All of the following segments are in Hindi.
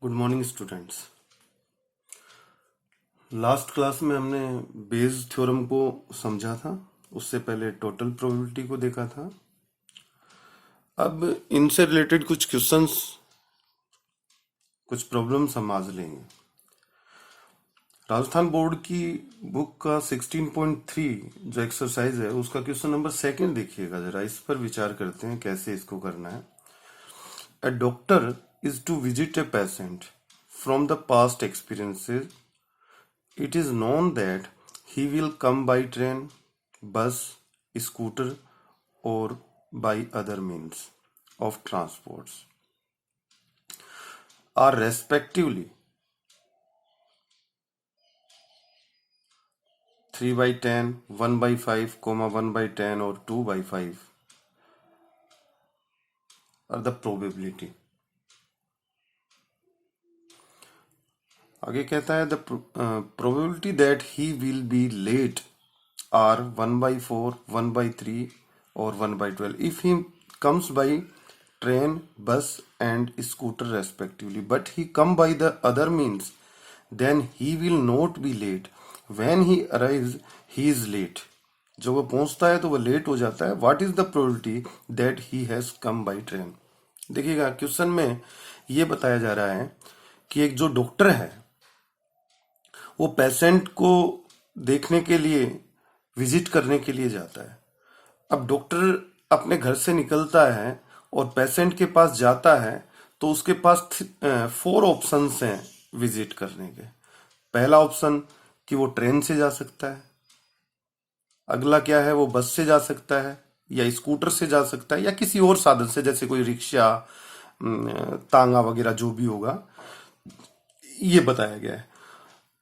Good morning students. Last class में हमने बेज थ्योरम को समझा था। उससे पहले टोटल प्रोबेबिलिटी को देखा था। अब इनसे रिलेटेड कुछ क्वेश्चंस, कुछ प्रॉब्लम्स हम आज लेंगे। राजस्थान बोर्ड की बुक का 16.3 जो एक्सरसाइज है उसका क्वेश्चन नंबर 2 देखिएगा जरा। इस पर विचार करते हैं कैसे इसको करना है। A doctor is to visit a patient. From the past experiences, it is known that he will come by train, bus, scooter, or by other means of transports, are respectively 3/10, 1/5, 1/10, or 2/5 are the probability. आगे कहता है the probability that he will be late are 1/4, 1/3 और 1/12 if he comes by train, bus and scooter respectively, but he come by the other means then he will not be late. When he arrives he is late. जब वो पहुंचता है तो वो लेट हो जाता है। What is the probability that he has come by train. देखिएगा क्वेश्चन में ये बताया जा रहा है कि एक जो डॉक्टर है वो पेशेंट को देखने के लिए, विजिट करने के लिए जाता है। अब डॉक्टर अपने घर से निकलता है और पेशेंट के पास जाता है तो उसके पास 4 ऑप्शंस हैं विजिट करने के। पहला ऑप्शन कि वो ट्रेन से जा सकता है, अगला क्या है वो बस से जा सकता है या स्कूटर से जा सकता है या किसी और साधन से, जैसे कोई रिक्शा, तांगा वगैरह जो भी होगा, ये बताया गया है।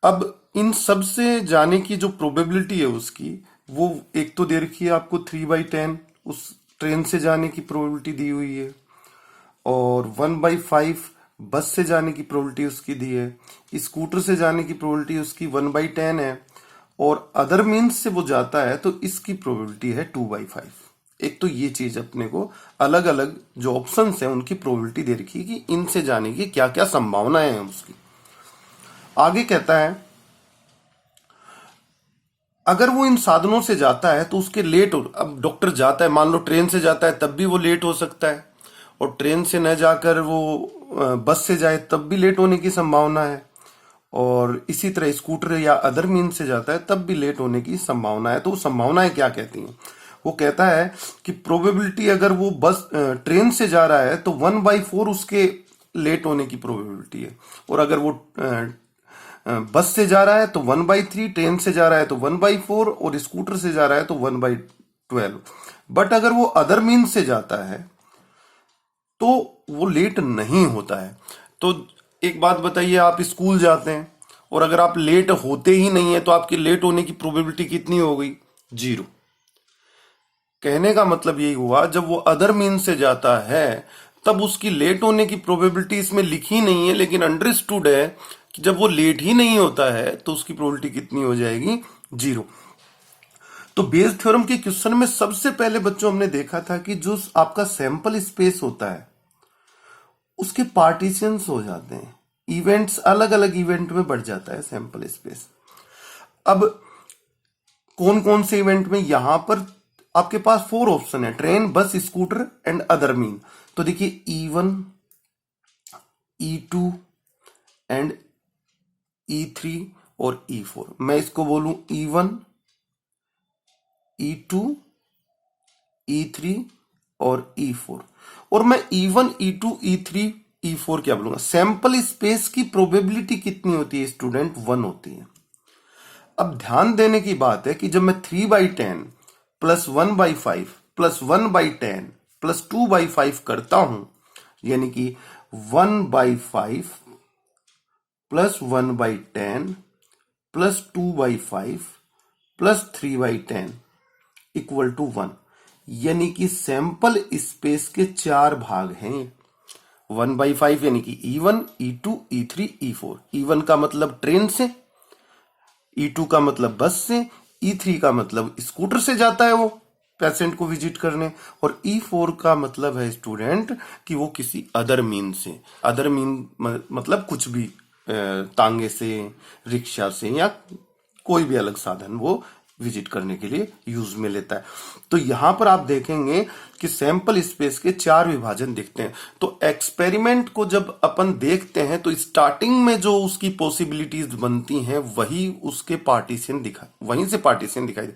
अब इन सब से जाने की जो प्रोबेबिलिटी है उसकी, वो एक तो दे रखी है आपको 3/10, उस ट्रेन से जाने की प्रोबेबिलिटी दी हुई है, और 1/5 बस से जाने की प्रोबेबिलिटी उसकी दी है, स्कूटर से जाने की प्रोबेबिलिटी उसकी 1/10 है, और अदर मीन्स से वो जाता है तो इसकी प्रोबेबिलिटी है 2/5। एक तो ये चीज अपने को अलग अलग जो ऑप्शंस हैं उनकी प्रोबेबिलिटी दे रखी है कि इनसे जाने की क्या क्या संभावनाएं हैं उसकी। आगे कहता है अगर वो इन साधनों से जाता है तो उसके लेट हो। अब डॉक्टर जाता है, मान लो ट्रेन से जाता है तब भी वो लेट हो सकता है, और ट्रेन से न जाकर वो बस से जाए तब भी लेट होने की संभावना है, और इसी तरह स्कूटर या अदर मीन से जाता है तब भी लेट होने की संभावना है। तो वो संभावनाएं क्या कहती हैं? वो कहता है कि प्रोबेबिलिटी अगर वो बस ट्रेन से जा रहा है तो 1/4 उसके लेट होने की प्रोबेबिलिटी है, और अगर वो बस से जा रहा है तो 1/3, ट्रेन से जा रहा है तो 1/4 और स्कूटर से जा रहा है तो 1/12। बट अगर वो अदर मीन से जाता है तो वो लेट नहीं होता है। तो एक बात बताइए, आप स्कूल जाते हैं और अगर आप लेट होते ही नहीं है तो आपकी लेट होने की प्रोबेबिलिटी कितनी हो गई? 0। कहने का मतलब यही हुआ जब वो अदर मीन से जाता है तब उसकी लेट होने की प्रोबेबिलिटी इसमें लिखी नहीं है, लेकिन अंडरस्टूड है कि जब वो लेट ही नहीं होता है तो उसकी प्रोबेबिलिटी कितनी हो जाएगी? 0। तो बेज थ्योरम के क्वेश्चन में सबसे पहले बच्चों हमने देखा था कि जो आपका सैंपल स्पेस होता है उसके पार्टीशंस हो जाते हैं, इवेंट्स अलग अलग इवेंट में बढ़ जाता है सैंपल स्पेस। अब कौन कौन से इवेंट में? यहां पर आपके पास 4 ऑप्शन है, ट्रेन, बस, स्कूटर एंड अदर मीन। तो देखिए E1, E2 एंड E3 और E4। मैं इसको बोलूं E1, E2, E3 और E4, और मैं E1, E2, E3, E4 क्या बोलूंगा? सैंपल स्पेस की प्रोबेबिलिटी कितनी होती है स्टूडेंट? 1 होती है। अब ध्यान देने की बात है कि जब मैं 3/10 प्लस 1/5 प्लस 1/10 प्लस 2/5 करता हूं, यानी कि 1/5 plus 1/10 plus 2/5 plus 3/10 equal to 1, यानी कि सैंपल स्पेस के 4 भाग हैं। 1/5 यानी कि E1, E2, E3, E4। E1 का मतलब ट्रेन से, E2 का मतलब बस से, E3 का मतलब स्कूटर से जाता है वो, पेशेंट को विजिट करने, और E4 का मतलब है स्टूडेंट कि वो किसी अदर मीन से, अदर मीन मतलब कुछ भी तांगे से, रिक्शा से, या कोई भी अलग साधन वो विजिट करने के लिए यूज में लेता है। तो यहां पर आप देखेंगे कि सैंपल स्पेस के 4 विभाजन दिखते हैं। तो एक्सपेरिमेंट को जब अपन देखते हैं तो स्टार्टिंग में जो उसकी पॉसिबिलिटीज बनती हैं वही उसके पार्टीशन वहीं से पार्टीशन दिखाई दे।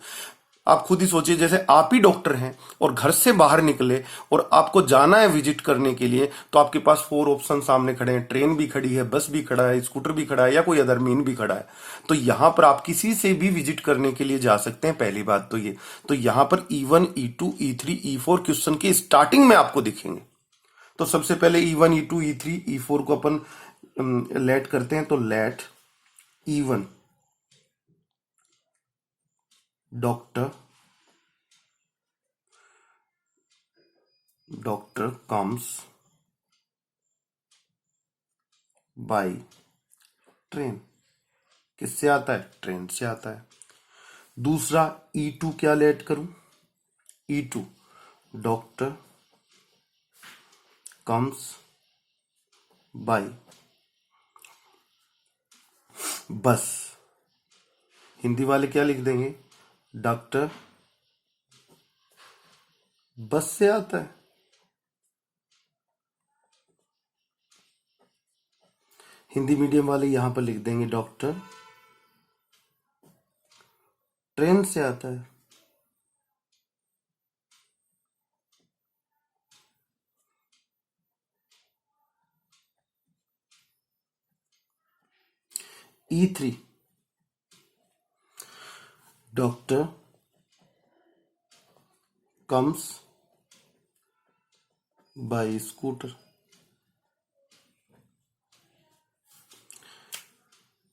आप खुद ही सोचिए, जैसे आप ही डॉक्टर हैं और घर से बाहर निकले और आपको जाना है विजिट करने के लिए, तो आपके पास 4 ऑप्शन सामने खड़े हैं, ट्रेन भी खड़ी है, बस भी खड़ा है, स्कूटर भी खड़ा है, या कोई अदर मीन भी खड़ा है। तो यहां पर आप किसी से भी विजिट करने के लिए जा सकते हैं, पहली बात तो ये। तो यहां पर E1, E2, E3, E4 question की स्टार्टिंग में आपको दिखेंगे। तो सबसे पहले E1, E2, E3, E4 को अपन लेट करते हैं। तो let E1 doctor comes by train. किससे आता है? ट्रेन से आता है। दूसरा E2 क्या लेट करूं? E2 डॉक्टर कम्स बाय बस। हिंदी वाले क्या लिख देंगे? डॉक्टर बस से आता है। हिंदी मीडियम वाले यहां पर लिख देंगे डॉक्टर ट्रेन से आता है। E3 doctor comes bye scooter.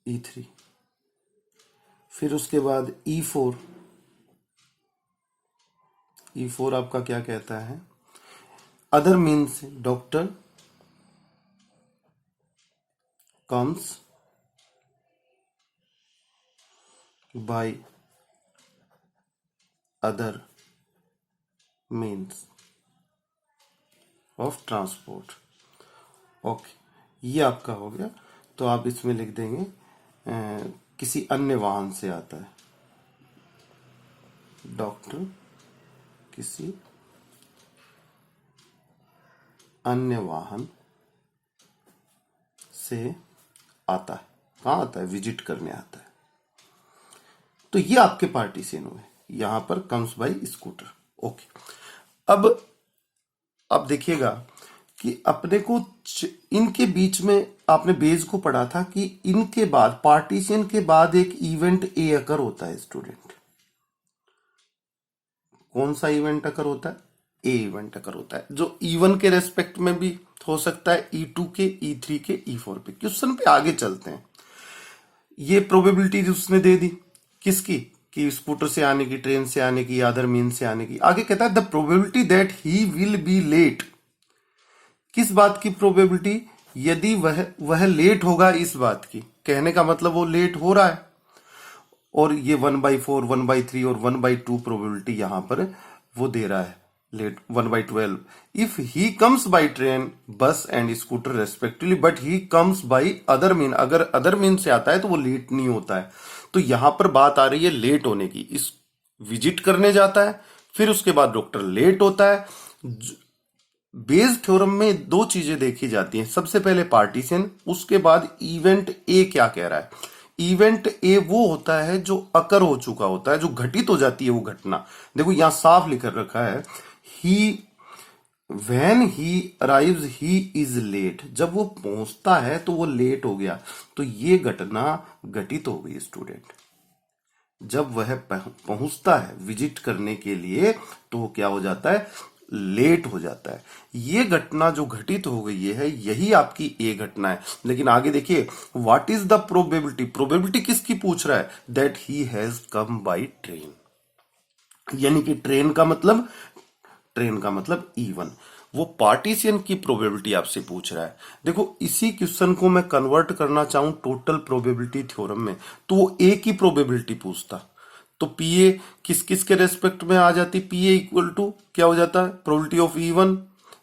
E3 फिर उसके बाद E4 आपका क्या कहता है? Other means doctor comes by other means of transport. Okay, ये आपका हो गया। तो आप इसमें लिख देंगे किसी अन्य वाहन से आता है। डॉक्टर किसी अन्य वाहन से आता है। कहाँ आता है? विजिट करने आता है। तो ये आपके पार्टीशन हुए, यहां पर कम्स बाय स्कूटर। ओके, अब देखिएगा कि अपने को इनके बीच में आपने बेस को पढ़ा था कि इनके बाद, पार्टीशन के बाद एक इवेंट ए अकर होता है स्टूडेंट। कौन सा इवेंट अकर होता है? ए इवेंट अकर होता है, जो E1 के रेस्पेक्ट में भी हो सकता है, E2 के, E3 के, E4 पे। क्वेश्चन पे आगे चलते हैं। ये प्रोबेबिलिटी उसने दे दी किसकी? कि स्कूटर से आने की, ट्रेन से आने की, अदर मीन से आने की। आगे कहता है the probability that he will be late. किस बात की प्रोबेबिलिटी? यदि वह लेट होगा, इस बात की। कहने का मतलब वो लेट हो रहा है। और ये 1/4, 1/3 और 1/2 प्रोबेबिलिटी यहां पर वो दे रहा है, late 1/12। If he comes by train, bus and scooter respectively, but he comes by other mean. अगर अदर मीन से आता है तो वो लेट नहीं होता है। तो यहां पर बात आ रही है लेट होने की। इस विजिट करने जाता है, फिर उसके बाद डॉक्टर लेट होता है। बेस थ्योरम में 2 चीजें देखी जाती हैं। सबसे पहले पार्टीशन, उसके बाद इवेंट ए क्या कह रहा है। इवेंट ए वो होता है जो अकर हो चुका होता है, जो घटित हो जाती है वो घटना। देखो यहां साफ लिख रखा है, he when he arrives he is late. जब वो पहुंचता है तो वो लेट हो गया। तो ये घटना घटित हो गई स्टूडेंट। जब वह पहुंचता है विजिट करने के लिए तो वो क्या हो जाता है? लेट हो जाता है। ये घटना जो घटित हो गई है, यही आपकी ए घटना है। लेकिन आगे देखिए, what is the probability? Probability किसकी पूछ रहा है? That he has come by train. यानी कि ट्रेन का मतलब E1। वो पार्टीशन की प्रोबेबिलिटी आपसे पूछ रहा है। देखो इसी क्वेश्चन को मैं कन्वर्ट करना चाहूं टोटल प्रोबेबिलिटी थ्योरम में, तो वो ए की प्रोबेबिलिटी पूछता। तो पीए किस किस के रेस्पेक्ट में आ जाती, पीए इक्वल टू क्या हो जाता है, probability of E1,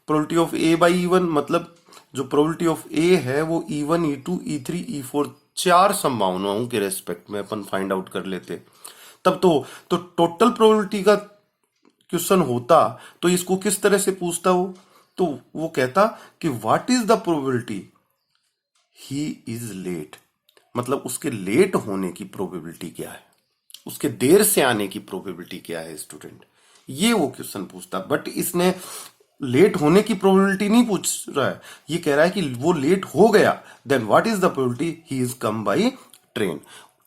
probability of A by E1, मतलब जो प्रोबेबिलिटी ऑफ ए है वो E1, E2, E3, E4 चार संभावनाओं के रेस्पेक्ट में अपन फाइंड आउट कर लेते। तब तो टोटल प्रोबेबिलिटी का क्वेश्चन होता तो इसको किस तरह से पूछता वो, तो वो कहता कि what is the probability he is late, मतलब उसके लेट होने की प्रोबेबिलिटी क्या है, उसके देर से आने की प्रोबेबिलिटी क्या है स्टूडेंट, ये वो क्वेश्चन पूछता। बट इसने लेट होने की प्रोबेबिलिटी नहीं पूछ रहा है, ये कह रहा है कि वो लेट हो गया, then what is the probability he is come by train,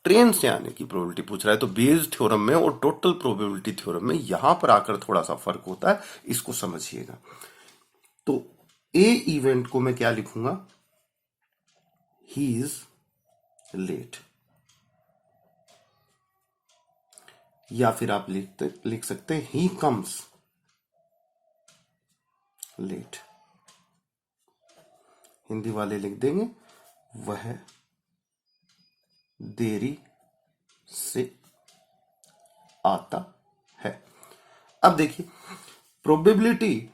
train से आने की प्रोबेबिलिटी पूछ रहा है। तो बेस थ्योरम में और टोटल प्रोबेबिलिटी थ्योरम में यहां पर आकर थोड़ा सा फर्क होता है, इसको समझिएगा। तो ए इवेंट को मैं क्या लिखूंगा, ही इज लेट, या फिर आप लिख सकते हैं ही कम्स लेट, हिंदी वाले लिख देंगे वह देरी से आता है। अब देखिए प्रोबेबिलिटी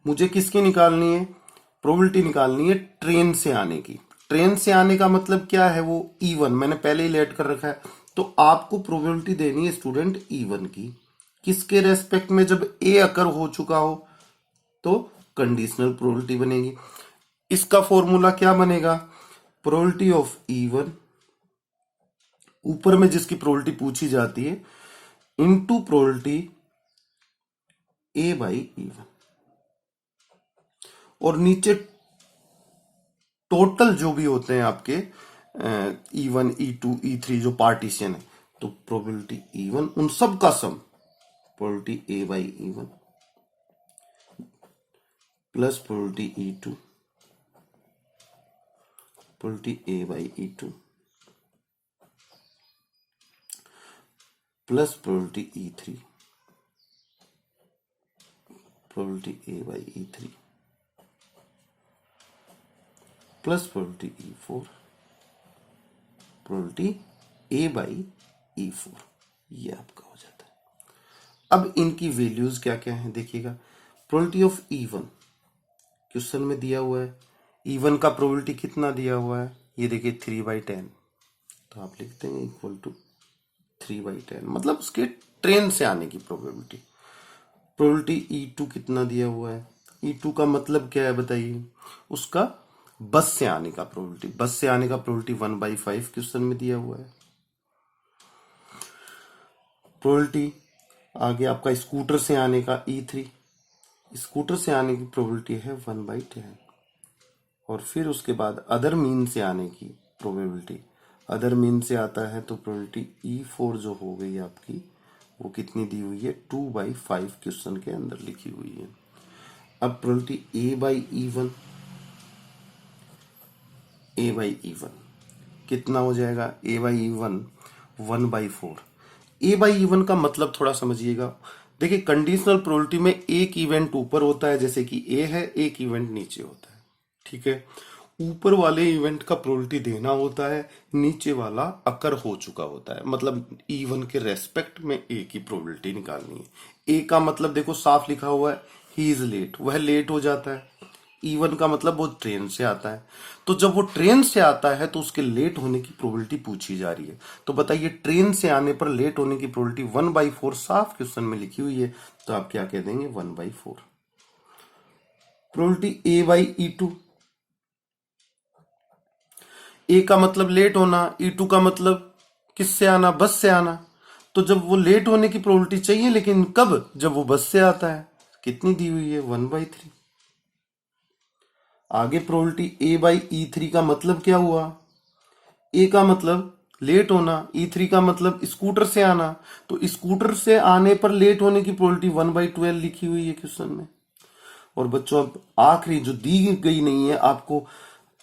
मुझे किसकी निकालनी है, प्रोबेबिलिटी निकालनी है ट्रेन से आने की। ट्रेन से आने का मतलब क्या है, वो E1 मैंने पहले ही लेट कर रखा है, तो आपको प्रोबेबिलिटी देनी है स्टूडेंट E1 की, किसके रेस्पेक्ट में, जब ए अकर हो चुका हो तो कंडीशनल प्रोबेबिलिटी बनेगी। इसका फॉर्मूला क्या बनेगा, प्रोबेबिलिटी ऑफ E1 ऊपर में जिसकी प्रोबेबिलिटी पूछी जाती है into probability A by E1, और नीचे टोटल जो भी होते हैं आपके E1, E2, E3 जो पार्टीशन है, तो प्रोबेबिलिटी E1 उन सब का sum, probability A by E1 plus probability E2, probability A by E2 plus probability E3, probability A by E3 plus probability E4, probability A by E4, ये आपका हो जाता है। अब इनकी वैल्यूज क्या क्या है देखिएगा, प्रोबेबिलिटी ऑफ E1 क्वेश्चन में दिया हुआ है, E1 का प्रोबेबिलिटी कितना दिया हुआ है, ये देखिए 3/10, तो आप लिख देंगे इक्वल टू 3/10, मतलब उसके ट्रेन से आने की प्रोबेबिलिटी। प्रोबेबिलिटी E2 कितना दिया हुआ है, E2 का मतलब क्या है बताइए, उसका बस से आने का प्रोबेबिलिटी, बस से आने का प्रोबेबिलिटी 1/5 क्वेश्चन में दिया हुआ है। प्रोबेबिलिटी आगे आपका स्कूटर से आने का E3, स्कूटर से आने की प्रोबेबिलिटी है 1/10, और फिर उसके बाद अदर मीन से आने की प्रोबेबिलिटी, अदर मीन से आता है तो प्रोबेबिलिटी E4 जो हो गई आपकी वो कितनी दी हुई है, 2/5 क्वेश्चन के अंदर लिखी हुई है। अब प्रोबेबिलिटी ए बाई E1 कितना हो जाएगा, ए by E1 1/4। A by E1 का मतलब थोड़ा समझिएगा, देखिए कंडीशनल प्रोबेबिलिटी में एक इवेंट ऊपर होता है, जैसे कि ए है, एक इवेंट नीचे होता है, ठीक है। ऊपर वाले इवेंट का प्रोबेबिलिटी देना होता है, नीचे वाला अकर हो चुका होता है, मतलब E1 के रेस्पेक्ट में ए की प्रोबेबिलिटी निकालनी है। ए का मतलब देखो साफ लिखा हुआ है, ही इज लेट, वह लेट हो जाता है। E1 का मतलब वो ट्रेन से आता है, तो जब वो ट्रेन से आता है तो उसके लेट होने की प्रोबेबिलिटी पूछी जा रही है। तो बताइए ट्रेन से आने पर लेट होने की प्रोबेबिलिटी 1/4 साफ क्वेश्चन में लिखी हुई है, तो आप क्या कह देंगे 1/4। प्रोबेबिलिटी ए बाई E2, ए का मतलब लेट होना, E2 का मतलब किससे आना, बस से आना, तो जब वो लेट होने की प्रोबेबिलिटी चाहिए, लेकिन कब, जब वो बस से आता है, कितनी दी हुई है 1/3। आगे प्रोबेबिलिटी ए बाई E3 का मतलब क्या हुआ, ए का मतलब लेट होना, E3 का मतलब स्कूटर से आना, तो स्कूटर से आने पर लेट होने की प्रोबेबिलिटी 1/12 लिखी हुई है क्वेश्चन में। और बच्चों अब आखिरी जो दी गई नहीं है, आपको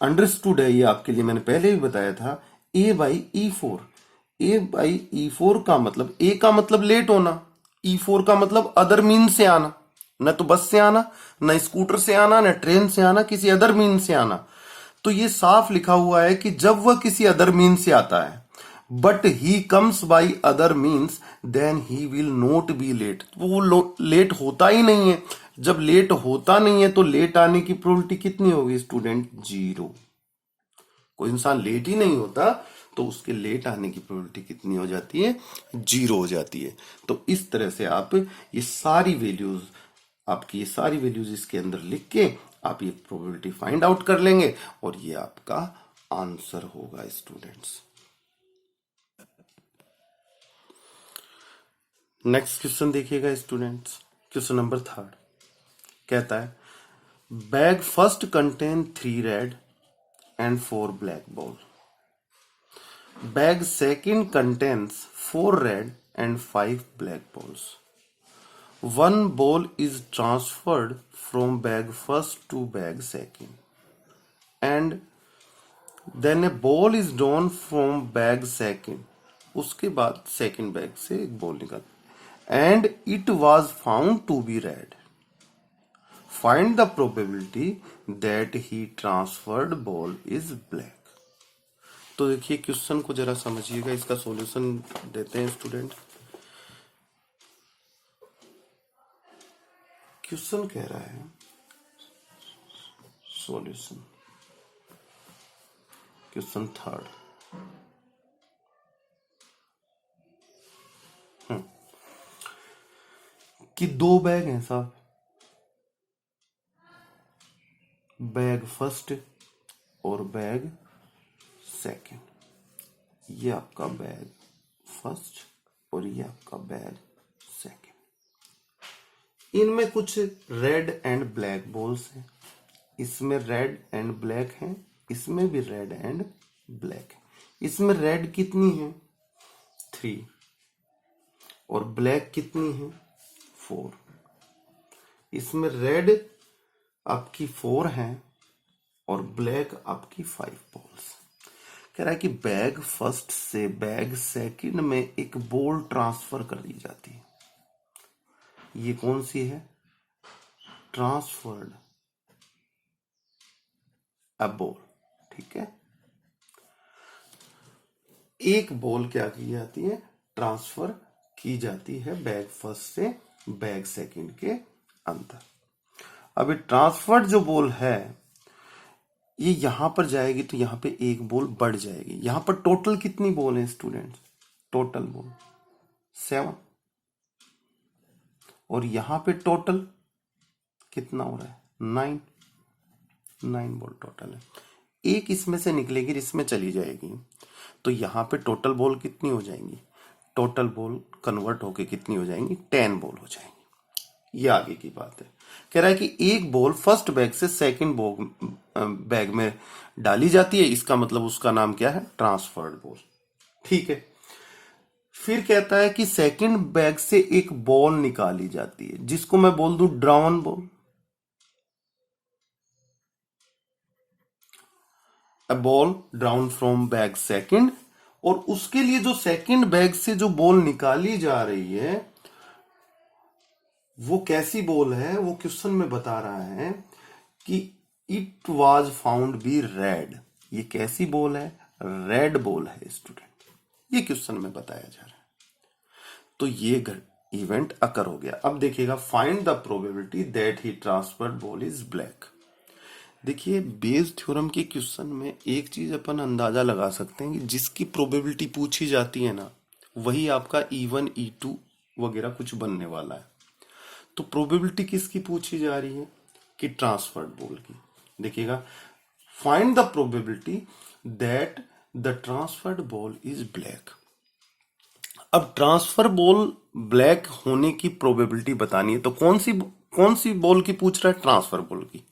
अंडरस्टूड है, ये आपके लिए मैंने पहले भी बताया था, ए by E4। A by E4 का मतलब, ए का मतलब लेट होना, E4 का मतलब अदर मीन से आना, न तो बस से आना, न स्कूटर से आना, न ट्रेन से आना, किसी अदर मीन से आना। तो ये साफ लिखा हुआ है कि जब वह किसी अदर मीन से आता है, but he comes by other means then he will not be late. वो लेट होता ही नहीं है। जब लेट होता नहीं है तो लेट आने की प्रोबेबिलिटी कितनी होगी स्टूडेंट? 0। कोई इंसान लेट ही नहीं होता तो उसके लेट आने की प्रोबेबिलिटी कितनी हो जाती है? 0 हो जाती है। तो इस तरह से आप ये सारी वैल्यूज इसके अंदर लिख के आप ये प्रोबेबिलिटी फाइंड आउट कर लेंगे और ये आपका आंसर होगा स्टूडेंट्स। नेक्स्ट क्वेश्चन देखिएगा स्टूडेंट्स, क्वेश्चन नंबर 3 कहता है bag first contain 3 red and 4 black ball. Bag second contains 4 red and 5 black balls. One ball is transferred from bag first to bag second, and then a ball is drawn from bag second. उसके बाद सेकंड बैग से एक बॉल निकाल, and it was found to be red. Find the probability that he transferred ball is black. तो देखिए क्वेश्चन को जरा समझिएगा, इसका सॉल्यूशन देते हैं स्टूडेंट। क्वेश्चन कह रहा है सॉल्यूशन, क्वेश्चन 3 कि 2 बैग हैं साहब, बैग फर्स्ट और बैग सेकंड। ये आपका बैग फर्स्ट और ये आपका बैग सेकंड। इनमें कुछ रेड एंड ब्लैक बॉल्स हैं, इसमें रेड एंड ब्लैक हैं, इसमें भी रेड एंड ब्लैक है। इसमें रेड कितनी है? 3 और ब्लैक कितनी है? 4। इसमें रेड आपकी 4 है और ब्लैक आपकी 5 बॉल्स। कह रहा है कि बैग फर्स्ट से बैग सेकंड में एक बॉल ट्रांसफर कर दी जाती है। ये कौन सी है? ट्रांसफर्ड अ बॉल, ठीक है। एक बॉल क्या की जाती है? ट्रांसफर की जाती है बैग फर्स्ट से बैग सेकंड के अंदर। अब ये ट्रांसफर्ड जो बॉल है ये यहां पर जाएगी तो यहां पे एक बॉल बढ़ जाएगी। यहां पर टोटल कितनी बॉल है स्टूडेंट्स? टोटल बॉल 7 और यहां पे टोटल कितना हो रहा है? 9 बॉल टोटल है। एक इसमें से निकलेगी, इसमें चली जाएगी तो यहां पे टोटल बॉल कितनी हो जाएंगी? टोटल बॉल कन्वर्ट होके कितनी हो जाएंगी? 10 बॉल हो जाएंगी। ये आगे की बात है। कह रहा है कि एक बॉल फर्स्ट बैग से सेकंड बैग में डाली जाती है, इसका मतलब उसका नाम क्या है? ट्रांसफर्ड बॉल, ठीक है। फिर कहता है कि सेकंड बैग से एक बॉल निकाली जाती है जिसको मैं बोल दूं drawn ball. A ball drown from bag second, और उसके लिए जो सेकंड बैग से जो बॉल निकाली जा रही है वो कैसी बॉल है? वो क्वेश्चन में बता रहा है कि it was found be red. ये कैसी बॉल है? रेड बॉल है स्टूडेंट, ये क्वेश्चन में बताया जा रहा है। तो ये इवेंट अकर हो गया। अब देखिएगा find the probability that he transferred ball is black. देखिए बेस थ्योरम के क्वेश्चन में एक चीज अपन अंदाजा लगा सकते हैं कि जिसकी प्रोबेबिलिटी पूछी जाती है ना वही आपका E1 E2 वगैरह कुछ बनने वाला है। तो प्रोबेबिलिटी किसकी पूछी जा रही है? कि ट्रांसफर्ड बॉल की। देखिएगा find the probability that the transferred ball is black. अब ट्रांसफर बॉल ब्लैक होने की प्रोबेबिलिटी बतानी है तो कौन सी बॉल की पूछ रहा है? ट्रांसफर बॉल की।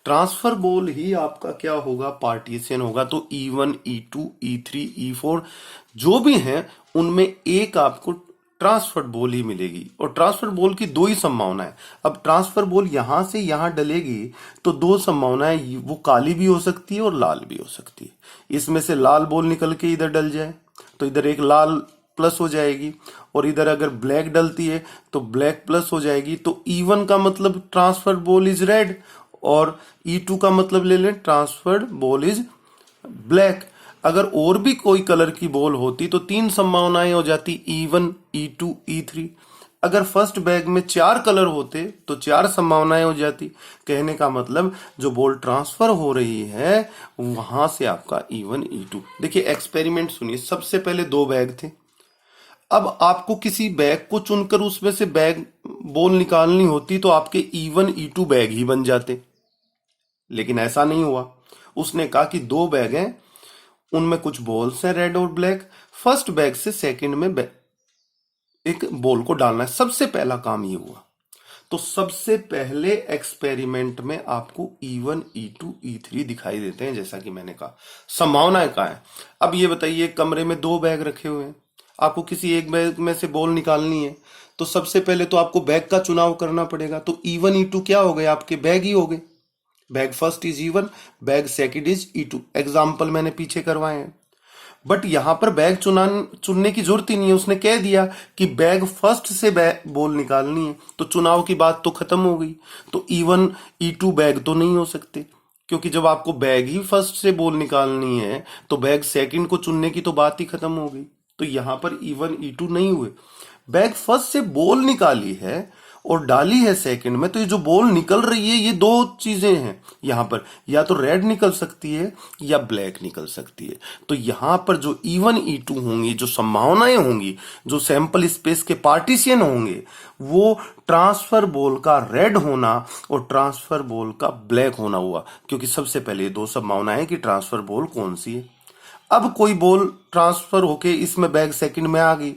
ट्रांसफर बॉल ही आपका क्या होगा? पार्टीशन होगा। तो E1 E2 E3 E4 जो भी हैं उनमें एक आपको ट्रांसफर बॉल ही मिलेगी, और ट्रांसफर बॉल की 2 ही संभावना है। अब ट्रांसफर बॉल यहां से यहां डलेगी तो 2 संभावनाएं, वो काली भी हो सकती है और लाल भी हो सकती है। इसमें से लाल बॉल निकल के इधर डल जाए तो इधर एक लाल प्लस हो जाएगी, और इधर अगर ब्लैक डलती है तो ब्लैक प्लस हो जाएगी। तो E1 का मतलब ट्रांसफर्ड बॉल इज रेड, और E2 का मतलब ले लें ट्रांसफर्ड बॉल इज ब्लैक। अगर और भी कोई कलर की बॉल होती तो 3 संभावनाएं हो जाती, E1, E2, E3। अगर फर्स्ट बैग में 4 कलर होते तो 4 संभावनाएं हो जाती। कहने का मतलब जो बॉल ट्रांसफर हो रही है वहां से आपका E1, E2। देखिए एक्सपेरिमेंट सुनिए। सबसे पहले 2 बैग थे। अब आपको किसी बैग को चुनकर उसमें से बैग बॉल निकालनी होती तो आपके E1, E2 बैग ही बन जाते, लेकिन ऐसा नहीं हुआ। उसने कहा कि 2 बैग हैं, उनमें कुछ बॉल्स हैं रेड और ब्लैक। फर्स्ट बैग से सेकंड में एक बॉल को डालना है। सबसे पहला काम ये हुआ। तो सबसे पहले एक्सपेरिमेंट में आपको E1, E2, E3 दिखाई देते हैं, जैसा कि मैंने कहा। संभावनाएं कहाँ है? अब ये बताइए, कमरे में 2 बैग रखे हुए हैं, आपको किसी एक बैग में से बॉल निकालनी है, तो सबसे पहले तो आपको बैग का चुनाव करना पड़ेगा। तो E1, E2 क्या हो गए? आपके बैग ही हो गए। Bag first is E1, bag second is E2। Example मैंने पीछे करवाए हैं। बट यहां पर बैग चुनने की जरूरत ही नहीं है। उसने कह दिया कि बैग फर्स्ट से बॉल निकालनी है, तो चुनाव की बात तो खत्म हो गई। तो E1, E2 बैग तो नहीं हो सकते, क्योंकि जब आपको बैग ही फर्स्ट से बॉल निकालनी है तो बैग सेकंड को चुनने की तो बात ही खत्म हो गई। तो यहां पर E1, E2 नहीं हुए। बैग फर्स्ट से बॉल निकाली है और डाली है सेकंड में, तो ये जो बॉल निकल रही है ये 2 चीजें हैं यहां पर। या तो रेड निकल सकती है या ब्लैक निकल सकती है। तो यहां पर जो E1, E2 होंगी, जो संभावनाएं होंगी, जो सैंपल स्पेस के पार्टीशन होंगे, वो ट्रांसफर बॉल का रेड होना और ट्रांसफर बॉल का ब्लैक होना हुआ। क्योंकि सबसे पहले 2 संभावनाएं कि ट्रांसफर बॉल कौन सी है। अब कोई बॉल ट्रांसफर होके इसमें बैग सेकंड में आ गई,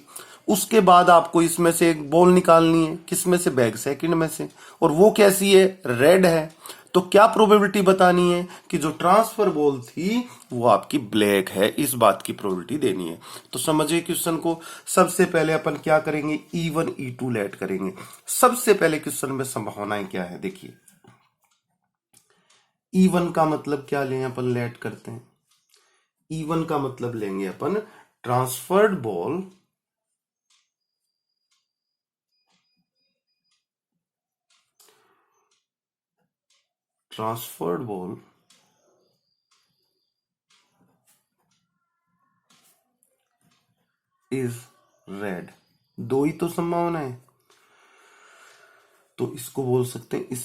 उसके बाद आपको इसमें से एक बॉल निकालनी है, किसमें से? बैग सेकंड में से। और वो कैसी है? रेड है। तो क्या प्रोबेबिलिटी बतानी है कि जो ट्रांसफर बॉल थी वो आपकी ब्लैक है, इस बात की प्रोबेबिलिटी देनी है। तो समझिए क्वेश्चन को। सबसे पहले अपन क्या करेंगे? E1, E2 लेट करेंगे। सबसे पहले क्वेश्चन में संभावनाएं क्या है देखिए। E1 का मतलब क्या लें अपन? लेट करते हैं। E1 का मतलब लेंगे अपन ट्रांसफर्ड बॉल इज रेड। 2 ही तो संभावना है, तो इसको बोल सकते हैं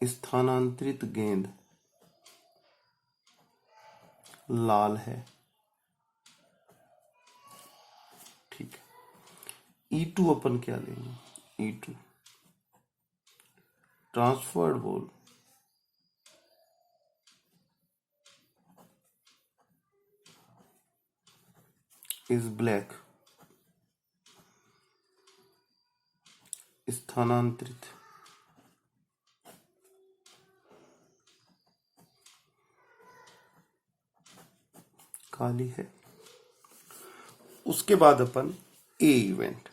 स्थानांतरित गेंद लाल है। ठीक है। E2 अपन क्या लेंगे? E2 transferred ball is black. स्थानांतरित काली है। उसके बाद अपन ए इवेंट।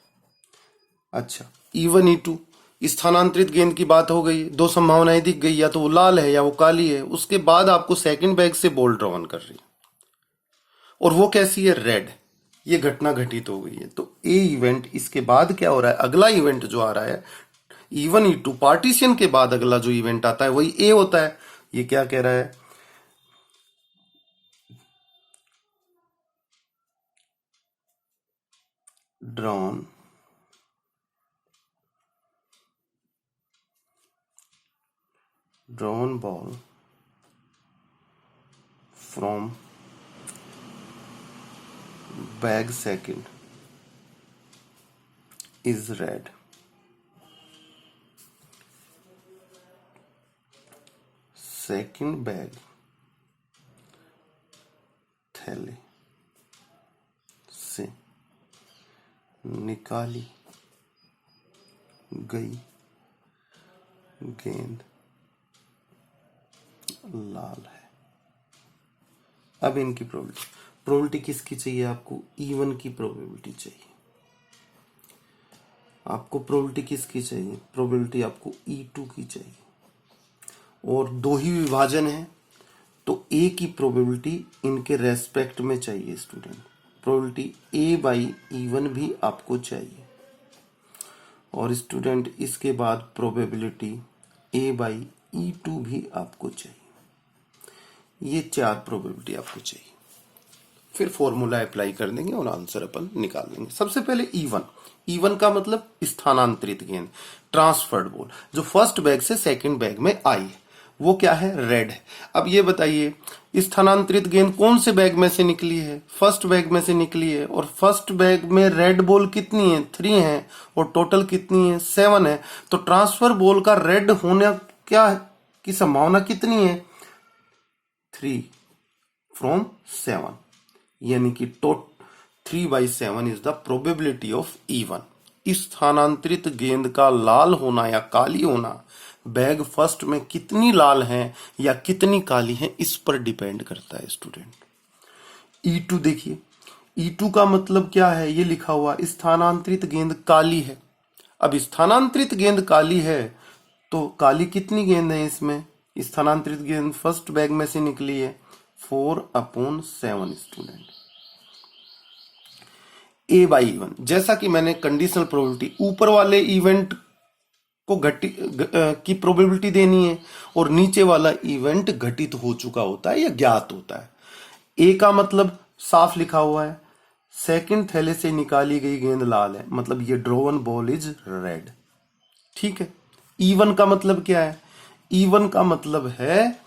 अच्छा, E1, E2 स्थानांतरित गेंद की बात हो गई। 2 संभावनाएं दिख गई, या तो वो लाल है या वो काली है। उसके बाद आपको सेकंड बैग से बॉल ड्रॉन कर रही है, और वो कैसी है? रेड। ये घटना घटित हो गई है। तो ए इवेंट। इसके बाद क्या हो रहा है? अगला इवेंट जो आ रहा है E1, E2 पार्टीशन के बाद अगला जो इवेंट आता है वही ए होता है। ये क्या कह रहा है? Drawn ball from bag second is red. Second bag थैले से निकाली गई गेंद लाल है। अब इनकी प्रोबेबिलिटी किसकी चाहिए आपको? E1 की प्रोबेबिलिटी चाहिए। आपको प्रोबेबिलिटी किसकी चाहिए? प्रोबेबिलिटी आपको E2 की चाहिए। और 2 ही विभाजन है, तो ए की प्रोबेबिलिटी इनके रेस्पेक्ट में चाहिए स्टूडेंट। प्रोबेबिलिटी A/E1 भी आपको चाहिए। और स्टूडेंट इसके बाद प्रोबेबिलिटी A/E2 भी आपको चाहिए। ये 4 प्रोबेबिलिटी आपको चाहिए। फिर फॉर्मूला अप्लाई कर देंगे और आंसर अपन निकाल लेंगे। सबसे पहले E1, E1 का मतलब स्थानांतरित गेंद, ट्रांसफर्ड बॉल, जो फर्स्ट बैग से सेकंड बैग में आई है, वो क्या है, रेड है। अब ये बताइए स्थानांतरित गेंद कौन से बैग में से निकली है, फर्स्ट बैग में से निकली है, और फर्स्ट बैग में रेड बॉल कितनी है, 3 है, और टोटल कितनी है, 7 है। तो ट्रांसफर बॉल का रेड होने क्या की संभावना कितनी है, 3 फ्रॉम 7, यानी कि 3/7 is the probability of E1। स्थानांतरित गेंद का लाल होना या काली होना बैग फर्स्ट में कितनी लाल हैं या कितनी काली हैं, इस पर डिपेंड करता है स्टूडेंट। E2 देखिए, E2 का मतलब क्या है, ये लिखा हुआ स्थानांतरित गेंद काली है। अब स्थानांतरित गेंद काली है तो काली कितनी गेंद है इसमें, स्थानांतरित गेंद फर्स्ट बैग में से निकली है 4/7 स्टूडेंट। A/E1, जैसा कि मैंने कंडीशनल प्रोबेबिलिटी ऊपर वाले इवेंट को की प्रोबेबिलिटी देनी है और नीचे वाला इवेंट घटित हो चुका होता है या ज्ञात होता है। ए का मतलब साफ लिखा हुआ है, सेकंड थैले से निकाली गई गेंद लाल है, मतलब ये ड्रॉन बॉल इज रेड, ठीक है। E1 का मतलब क्या है, E1 का मतलब है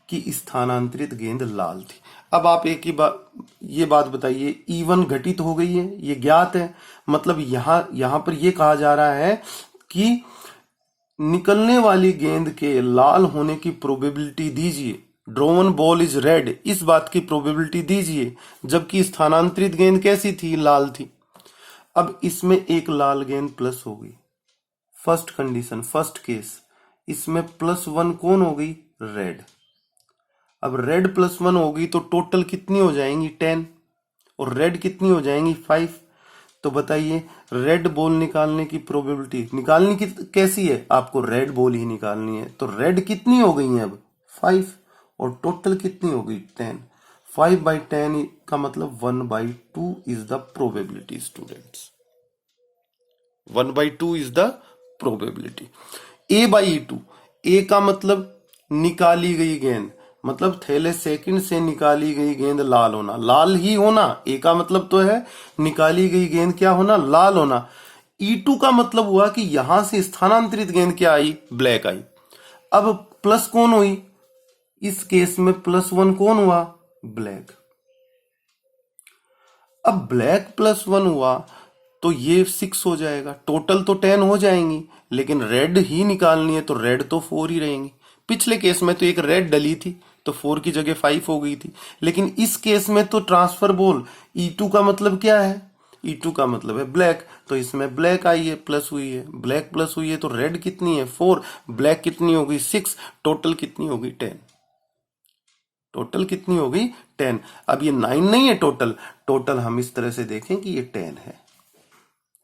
कि स्थानांतरित गेंद लाल थी। अब आप एक ही बात, ये बात बताइए, E1 घटित हो गई है, ये ज्ञात है, मतलब यहां पर ये कहा जा रहा है कि निकलने वाली गेंद के लाल होने की प्रोबेबिलिटी दीजिए, ड्रोन बॉल इज रेड, इस बात की प्रोबेबिलिटी दीजिए, जबकि स्थानांतरित गेंद कैसी थी, लाल थी। अब इसमें एक लाल गेंद प्लस हो गई, फर्स्ट कंडीशन, फर्स्ट केस, इसमें +1 कौन हो गई, रेड। अब रेड +1 होगी तो टोटल कितनी हो जाएंगी, 10, और रेड कितनी हो जाएंगी, 5। तो बताइए रेड बॉल निकालने की प्रोबेबिलिटी निकालनी की कैसी है, आपको रेड बॉल ही निकालनी है, तो रेड कितनी हो गई है अब, 5, और टोटल कितनी हो गई, 10। 5/10 का मतलब 1/2 is the probability students, 1/2 is the probability. A/E2, ए का मतलब निकाली गई गेंद, मतलब थैले सेकंड से निकाली गई गेंद लाल होना, लाल ही होना, ए का मतलब तो है निकाली गई गेंद क्या होना, लाल होना। E2 का मतलब हुआ कि यहां से स्थानांतरित गेंद क्या आई, ब्लैक आई। अब प्लस कौन हुई, इस केस में +1 कौन हुआ, ब्लैक। अब ब्लैक +1 हुआ तो ये 6 हो जाएगा, टोटल तो 10 हो जाएंगी, लेकिन रेड ही निकालनी है तो रेड तो 4 ही रहेंगी। पिछले केस में तो एक रेड डली थी तो 4 की जगह 5 हो गई थी, लेकिन इस केस में तो ट्रांसफर बॉल, E2 का मतलब क्या है, E2 का मतलब है ब्लैक, तो इसमें ब्लैक आई है, प्लस हुई है, ब्लैक प्लस हुई है, तो रेड कितनी है, 4, ब्लैक कितनी हो गई, 6, टोटल कितनी हो गई, 10। टोटल कितनी हो गई, 10। अब ये 9 नहीं है टोटल, टोटल हम इस तरह से देखें कि ये 10 है,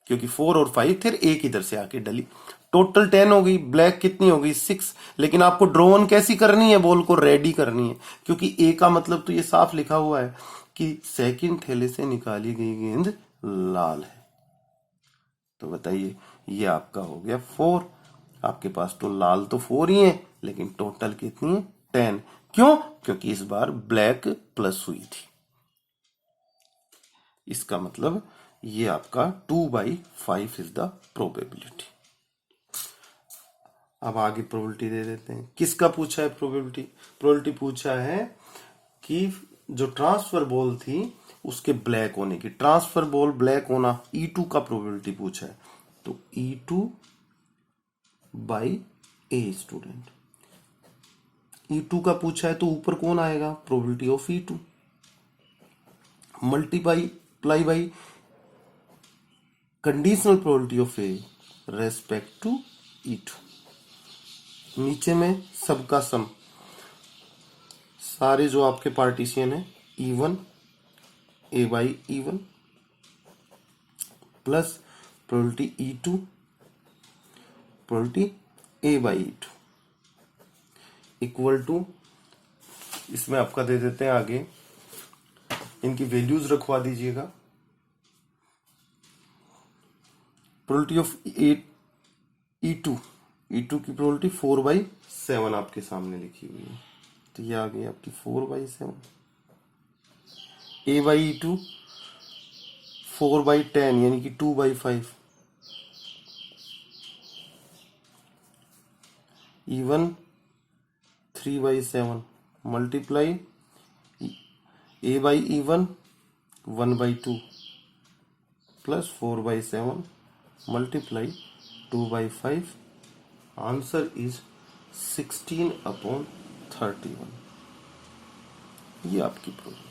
क्योंकि 4 और 5 फिर एक इधर से आके डली, टोटल 10 हो गई। ब्लैक कितनी हो गई, 6। लेकिन आपको ड्रोन कैसी करनी है, बॉल को रेडी करनी है, क्योंकि ए का मतलब तो ये साफ लिखा हुआ है कि सेकंड थैले से निकाली गई गेंद लाल है। तो बताइए ये आपका हो गया 4, आपके पास तो लाल तो 4 ही है, लेकिन टोटल कितनी है, 10। क्यों, क्योंकि इस बार ब्लैक प्लस हुई थी, इसका मतलब ये आपका 2/5 इज द प्रोबेबिलिटी। अब आगे प्रोबेबिलिटी दे देते हैं, किसका पूछा है प्रोबेबिलिटी, प्रोबेबिलिटी पूछा है कि जो ट्रांसफर बॉल थी उसके ब्लैक होने की, ट्रांसफर बॉल ब्लैक होना, E2 का प्रोबेबिलिटी पूछा है, तो E2/A स्टूडेंट, E2 का पूछा है तो ऊपर कौन आएगा, probability of E2 multiply by conditional probability of A respect to E2, नीचे में सबका सम, सारे जो आपके पार्टीशियन है, E1 A/E1 plus probability E2 probability A/E2 equal to, इसमें आपका दे देते हैं आगे, इनकी वैल्यूज रखवा दीजिएगा। प्रोबेबिलिटी ऑफ E2 की प्रोबेबिलिटी 4/7 आपके सामने लिखी हुई है, तो ये आ गई आपकी 4/7। A/E2 4/10 यानी कि 2/5। E1 3/7 multiply A/E1 1/2 plus 4/7 multiply 2/5। Answer is 16/31। ये आपकी प्रॉब्लम।